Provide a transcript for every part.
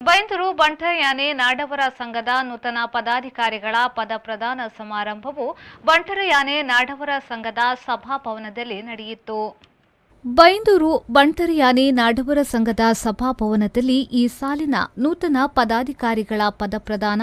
ಬೈಂದೂರು ಬಂಟರಯಾನೆ ನಾಡವರ ಸಂಘದ ನೂತನ ಪದಾಧಿಕಾರಿಗಳ ಪದಪ್ರದಾನ ಸಮಾರಂಭವು ಬಂಟರಯಾನೆ ನಾಡವರ ಸಂಘದ ಸಭಾಭವನದಲ್ಲಿ ನಡೆಯಿತು. ಬೈಂದೂರು ಬಂಟರಯಾನೆ ನಾಡವರ ಸಂಘದ ಸಭಾಭವನದಲ್ಲಿ ಈ ಸಾಲಿನ ನೂತನ ಪದಾಧಿಕಾರಿಗಳ ಪದಪ್ರದಾನ,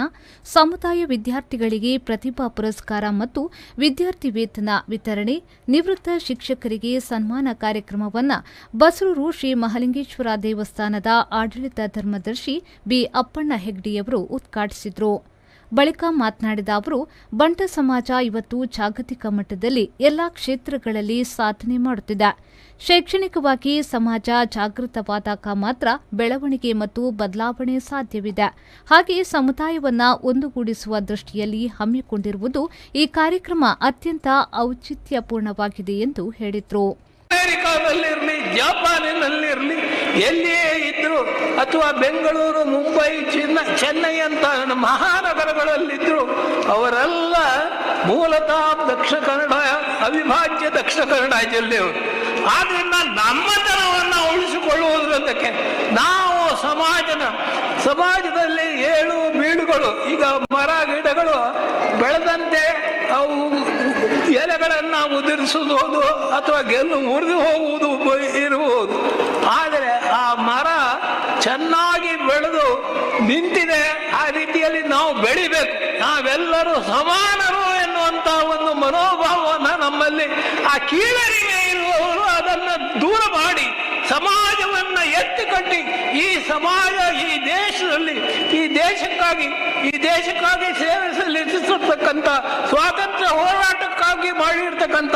ಸಮುದಾಯ ವಿದ್ಯಾರ್ಥಿಗಳಿಗೆ ಪ್ರತಿಭಾ ಪುರಸ್ಕಾರ ಮತ್ತು ವಿದ್ಯಾರ್ಥಿ ವೇತನ ವಿತರಣೆ, ನಿವೃತ್ತ ಶಿಕ್ಷಕರಿಗೆ ಸನ್ಮಾನ ಕಾರ್ಯಕ್ರಮವನ್ನು ಬಸರೂರು ಶ್ರೀ ಮಹಾಲಿಂಗೇಶ್ವರ ದೇವಸ್ಥಾನದ ಆಡಳಿತ ಧರ್ಮದರ್ಶಿ ಬಿ ಅಪ್ಪಣ್ಣ ಹೆಗ್ಡೆಯವರು ಉದ್ಘಾಟಿಸಿದರು. ಬಳಿಕ ಮಾತನಾಡಿದ ಅವರು, ಬಂಟ ಸಮಾಜ ಇವತ್ತು ಜಾಗತಿಕ ಮಟ್ಟದಲ್ಲಿ ಎಲ್ಲಾ ಕ್ಷೇತ್ರಗಳಲ್ಲಿ ಸಾಧನೆ ಮಾಡುತ್ತಿದೆ. ಶೈಕ್ಷಣಿಕವಾಗಿ ಸಮಾಜ ಜಾಗೃತವಾದಾಗ ಮಾತ್ರ ಬೆಳವಣಿಗೆ ಮತ್ತು ಬದಲಾವಣೆ ಸಾಧ್ಯವಿದೆ. ಹಾಗೆ ಸಮುದಾಯವನ್ನು ಒಂದುಗೂಡಿಸುವ ದೃಷ್ಟಿಯಲ್ಲಿ ಹಮ್ಮಿಕೊಂಡಿರುವುದು ಈ ಕಾರ್ಯಕ್ರಮ ಅತ್ಯಂತ ಔಚಿತ್ಯಪೂರ್ಣವಾಗಿದೆ ಎಂದು ಹೇಳಿದರು. ಅಮೆರಿಕಾದಲ್ಲಿರಲಿ, ಜಪಾನಿನಲ್ಲಿರಲಿ, ಎಲ್ಲಿಯೇ ಇದ್ರು ಅಥವಾ ಬೆಂಗಳೂರು, ಮುಂಬೈ, ಚೆನ್ನೈ ಅಂತ ಮಹಾನಗರಗಳಲ್ಲಿದ್ರು ಅವರೆಲ್ಲ ಮೂಲತಃ ದಕ್ಷಿಣ ಕನ್ನಡ, ಅವಿಭಾಜ್ಯ ದಕ್ಷಿಣ ಕನ್ನಡ ಜಿಲ್ಲೆಯವರು. ಆದ್ರಿಂದ ನಮ್ಮತನವನ್ನು ಉಳಿಸಿಕೊಳ್ಳುವುದಕ್ಕೆ ನಾವು ಸಮಾಜದಲ್ಲಿ ಏಳು ಬೀಳುಗಳು, ಈಗ ಮರ ಗಿಡಗಳು ಬೆಳೆದಂತೆ ಅವು ಎಲೆಗಳನ್ನು ಉದುರಿಸುವುದು ಅಥವಾ ಗೆಲ್ಲು ಮುರಿದು ಹೋಗುವುದು ಇರಬಹುದು. ಆದರೆ ಆ ಮರ ಚೆನ್ನಾಗಿ ಬೆಳೆದು ನಿಂತಿದೆ. ಆ ರೀತಿಯಲ್ಲಿ ನಾವು ಬೆಳಿಬೇಕು. ನಾವೆಲ್ಲರೂ ಸಮಾನರು ಎನ್ನುವಂತ ಒಂದು ಮನೋಭಾವವನ್ನು ನಮ್ಮಲ್ಲಿ ಆ ಕೀಳರಿಮೆ ಇರುವವರು ಅದನ್ನು ದೂರ ಮಾಡಿ ಸಮಾಜವನ್ನ ಎತ್ತಿ ಕಟ್ಟಿ ಈ ಸಮಾಜ ಈ ದೇಶಕ್ಕಾಗಿ ಸೇವೆ ಸಲ್ಲಿಸತಕ್ಕಂಥ ಸ್ವಾತಂತ್ರ್ಯ ಹೋರಾಟಕ್ಕಾಗಿ ಮಾಡಿರ್ತಕ್ಕಂಥ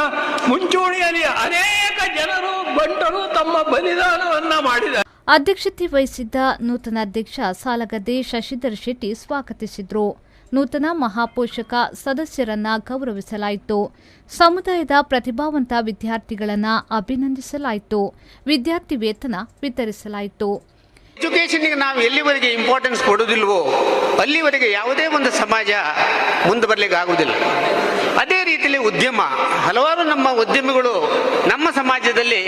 ಮುಂಚೂಣಿಯಲ್ಲಿ ಅನೇಕ ಜನರು ಬಂಟರು ತಮ್ಮ ಬಲಿದಾನವನ್ನ ಮಾಡಿದ್ದಾರೆ. ಅಧ್ಯಕ್ಷತೆ ವಹಿಸಿದ್ದ ನೂತನ ಅಧ್ಯಕ್ಷ ಸಾಲಗದ್ದೆ ಶಶಿಧರ್ ಶೆಟ್ಟಿ ಸ್ವಾಗತಿಸಿದರು. ನೂತನ ಮಹಾಪೋಷಕ ಸದಸ್ಯರನ್ನ ಗೌರವಿಸಲಾಯಿತು. ಸಮುದಾಯದ ಪ್ರತಿಭಾವಂತ ವಿದ್ಯಾರ್ಥಿಗಳನ್ನು ಅಭಿನಂದಿಸಲಾಯಿತು. ವಿದ್ಯಾರ್ಥಿ ವೇತನ ವಿತರಿಸಲಾಯಿತು. ಎಜುಕೇಷನ್ಗೆ ನಾವು ಎಲ್ಲಿವರೆಗೆ ಇಂಪಾರ್ಟೆನ್ಸ್ ಕೊಡೋದಿಲ್ವೋ ಅಲ್ಲಿವರೆಗೆ ಯಾವುದೇ ಒಂದು ಸಮಾಜ ಮುಂದೆ ಬರಲಿಕ್ಕೆ ಆಗುವುದಿಲ್ಲ. ಅದೇ ರೀತಿಯಲ್ಲಿ ಉದ್ಯಮ, ಹಲವಾರು ನಮ್ಮ ಉದ್ಯಮಿಗಳು ನಮ್ಮ ಸಮಾಜದಲ್ಲಿ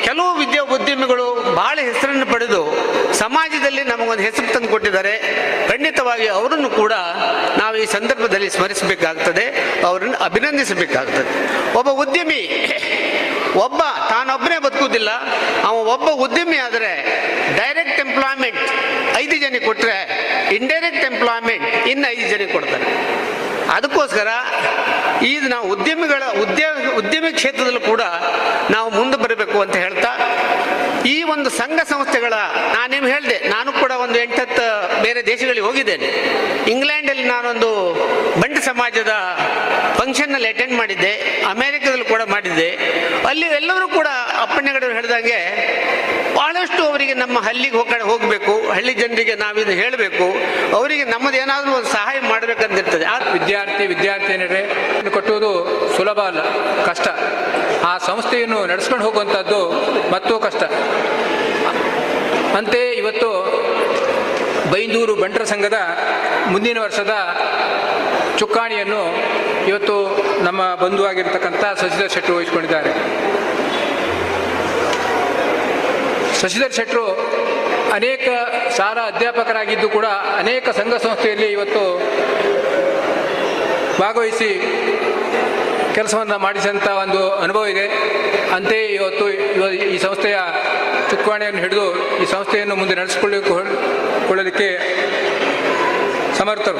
ಕೆಲವು ಉದ್ಯಮಿಗಳು ಬಹಳ ಹೆಸರನ್ನು ಪಡೆದು ಸಮಾಜದಲ್ಲಿ ನಮಗೊಂದು ಹೆಸರು ತಂದು ಕೊಟ್ಟಿದ್ದಾರೆ. ಖಂಡಿತವಾಗಿ ಅವರನ್ನು ಕೂಡ ನಾವು ಈ ಸಂದರ್ಭದಲ್ಲಿ ಸ್ಮರಿಸಬೇಕಾಗ್ತದೆ, ಅವರನ್ನು ಅಭಿನಂದಿಸಬೇಕಾಗ್ತದೆ. ಒಬ್ಬ ಉದ್ಯಮಿ ತಾನೊಬ್ಬನೇ ಬದುಕುವುದಿಲ್ಲ. ಒಬ್ಬ ಉದ್ಯಮಿ ಆದರೆ ಡೈರೆಕ್ಟ್ ಎಂಪ್ಲಾಯ್ಮೆಂಟ್ 5 ಜನಕ್ಕೆ ಕೊಟ್ಟರೆ ಇಂಡೈರೆಕ್ಟ್ ಎಂಪ್ಲಾಯ್ಮೆಂಟ್ ಇನ್ನು 5 ಜನಕ್ಕೆ ಕೊಡ್ತಾರೆ. ಅದಕ್ಕೋಸ್ಕರ ಇದು ನಾವು ಉದ್ಯಮಿ ಕ್ಷೇತ್ರದಲ್ಲೂ ಕೂಡ ನಾವು ಮುಂದೆ ಬರಬೇಕು ಅಂತ ಹೇಳ್ತಾ, ಈ ಒಂದು ಸಂಘ ಸಂಸ್ಥೆಗಳ ನಾನೇನು ಹೇಳಿದೆ, ನಾನು ಕೂಡ ಒಂದು 8-10 ಬೇರೆ ದೇಶಗಳಿಗೆ ಹೋಗಿದ್ದೇನೆ. ಇಂಗ್ಲೆಂಡಲ್ಲಿ ನಾನೊಂದು ಬಂಟ ಸಮಾಜದ ಫಂಕ್ಷನ್ನಲ್ಲಿ ಅಟೆಂಡ್ ಮಾಡಿದ್ದೆ, ಅಮೆರಿಕದಲ್ಲಿ ಕೂಡ ಮಾಡಿದ್ದೆ. ಅಲ್ಲಿ ಎಲ್ಲರೂ ಕೂಡ ಅಪ್ಪಣ್ಣಗಡವರು ಹೇಳಿದಂಗೆ ಬಹಳಷ್ಟು ಅವರಿಗೆ ನಮ್ಮ ಹಳ್ಳಿಗೆ ಹೋಗಬೇಕು, ಹಳ್ಳಿ ಜನರಿಗೆ ನಾವಿದು ಹೇಳಬೇಕು, ಅವರಿಗೆ ನಮ್ಮದೇನಾದರೂ ಒಂದು ಸಹಾಯ ಮಾಡಬೇಕಂತಿರ್ತದೆ. ವಿದ್ಯಾರ್ಥಿನಿಯರೇ ಕಟ್ಟುವುದು ಸುಲಭ ಅಲ್ಲ, ಕಷ್ಟ. ಆ ಸಂಸ್ಥೆಯನ್ನು ನಡೆಸ್ಕೊಂಡು ಹೋಗುವಂಥದ್ದು ಮತ್ತೂ ಕಷ್ಟ. ಅಂತೆಯೇ ಇವತ್ತು ಬೈಂದೂರು ಬಂಟರ ಸಂಘದ ಮುಂದಿನ ವರ್ಷದ ಚುಕ್ಕಾಣಿಯನ್ನು ಇವತ್ತು ನಮ್ಮ ಬಂಧುವಾಗಿರ್ತಕ್ಕಂಥ ಶಶಿಧರ್ ಶೆಟ್ಟರು ವಹಿಸಿಕೊಂಡಿದ್ದಾರೆ. ಶಶಿಧರ್ ಶೆಟ್ಟರು ಅನೇಕ ಶಾಲಾ ಅಧ್ಯಾಪಕರಾಗಿದ್ದು ಕೂಡ ಅನೇಕ ಸಂಘ ಸಂಸ್ಥೆಯಲ್ಲಿ ಇವತ್ತು ಭಾಗವಹಿಸಿ ಕೆಲಸವನ್ನು ಮಾಡಿಸಿದಂಥ ಒಂದು ಅನುಭವ ಇದೆ. ಅಂತೆಯೇ ಇವತ್ತು ಈ ಸಂಸ್ಥೆಯ ಚುಕ್ಕಾಣಿಯನ್ನು ಹಿಡಿದು ಈ ಸಂಸ್ಥೆಯನ್ನು ಮುಂದೆ ನಡೆಸಿಕೊಳ್ಳಲಿಕ್ಕೆ ಸಮರ್ಥರು.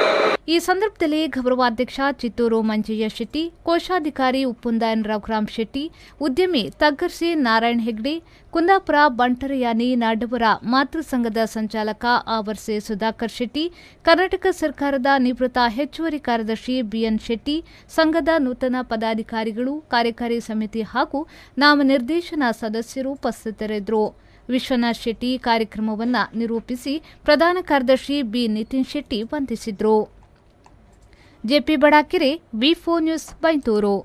ಈ ಸಂದರ್ಭದಲ್ಲಿ ಗೌರವಾಧ್ಯಕ್ಷ ಚಿತ್ತೂರು ಮಂಜಯ್ಯ ಶೆಟ್ಟಿ, ಕೋಶಾಧಿಕಾರಿ ಉಪ್ಪುಂದ ಎನ್ ರಘುರಾಮ್ ಶೆಟ್ಟಿ, ಉದ್ಯಮಿ ತಗ್ಗರ್ಸಿ ನಾರಾಯಣ್ ಹೆಗ್ಡೆ, ಕುಂದಾಪುರ ಬಂಟರಯಾನೆ ನಾಡವರ ಮಾತೃ ಸಂಘದ ಸಂಚಾಲಕ ಆವರ್ಸೆ ಸುಧಾಕರ್ ಶೆಟ್ಟಿ, ಕರ್ನಾಟಕ ಸರ್ಕಾರದ ನಿವೃತ್ತ ಹೆಚ್ಚುವರಿ ಕಾರ್ಯದರ್ಶಿ ಬಿಎನ್ ಶೆಟ್ಟಿ, ಸಂಘದ ನೂತನ ಪದಾಧಿಕಾರಿಗಳು, ಕಾರ್ಯಕಾರಿ ಸಮಿತಿ ಹಾಗೂ ನಾಮನಿರ್ದೇಶನ ಸದಸ್ಯರು ಉಪಸ್ಥಿತರಿದ್ದರು. ವಿಶ್ವನಾಥ್ ಶೆಟ್ಟಿ ಕಾರ್ಯಕ್ರಮವನ್ನು ನಿರೂಪಿಸಿ ಪ್ರಧಾನ ಕಾರ್ಯದರ್ಶಿ ಬಿ ನಿತಿನ್ ಶೆಟ್ಟಿ ವಂದಿಸಿದರು. ಜೆಪಿ ಬಡಾಕೆರೆ, ವಿ4 ನ್ಯೂಸ್, ಬೈಂದೂರು.